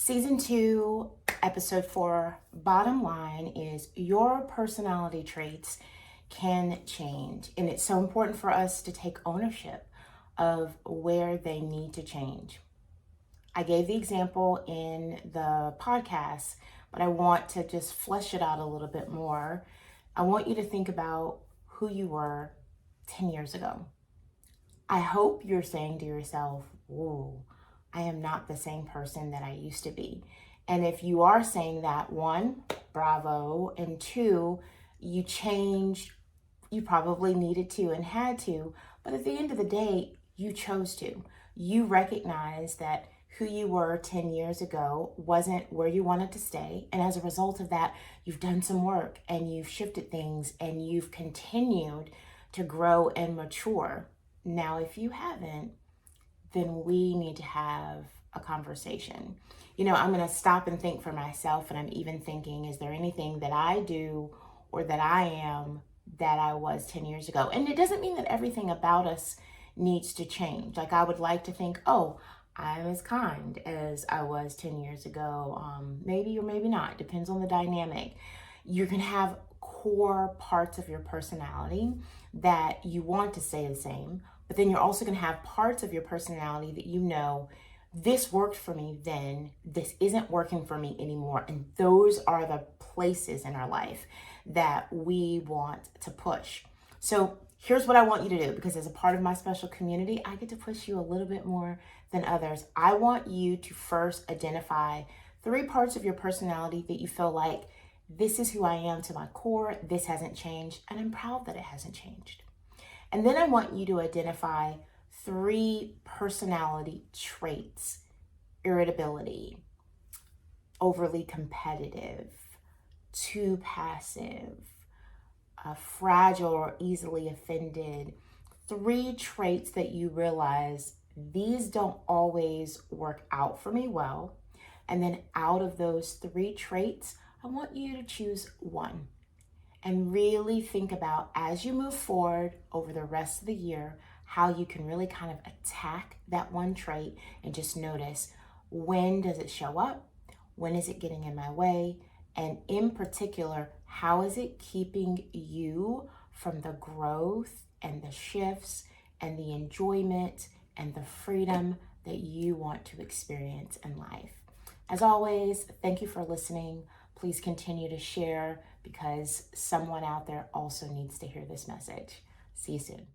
Season 2, episode 4, bottom line is your personality traits can change. And it's so important for us to take ownership of where they need to change. I gave the example in the podcast, but I want to just flesh it out a little bit more. I want you to think about who you were 10 years ago. I hope you're saying to yourself, "Whoa, I am not the same person that I used to be." And if you are saying that, one, bravo. And two, you changed, you probably needed to and had to. But at the end of the day, you chose to. You recognize that who you were 10 years ago wasn't where you wanted to stay. And as a result of that, you've done some work and you've shifted things and you've continued to grow and mature. Now, if you haven't, then we need to have a conversation. I'm going to stop and think for myself, and I'm even thinking, is there anything that I do or that I am that I was 10 years ago? And it doesn't mean that everything about us needs to change. Like, I would like to think, oh, I'm as kind as I was 10 years ago. Maybe or maybe not. Depends on the dynamic. You're going to have core parts of your personality that you want to stay the same, but then you're also going to have parts of your personality that this worked for me then, this isn't working for me anymore. And those are the places in our life that we want to push. So here's what I want you to do, because as a part of my special community, I get to push you a little bit more than others. I want you to first identify 3 parts of your personality that you feel like, this is who I am to my core, this hasn't changed, and I'm proud that it hasn't changed. And then I want you to identify 3 personality traits: irritability, overly competitive, too passive, fragile or easily offended. 3 traits that you realize these don't always work out for me well. And then out of those 3 traits, I want you to choose one and really think about, as you move forward over the rest of the year, how you can really kind of attack that one trait and just notice, when does it show up? When is it getting in my way? And in particular, how is it keeping you from the growth and the shifts and the enjoyment and the freedom that you want to experience in life? As always, thank you for listening. Please continue to share, because someone out there also needs to hear this message. See you soon.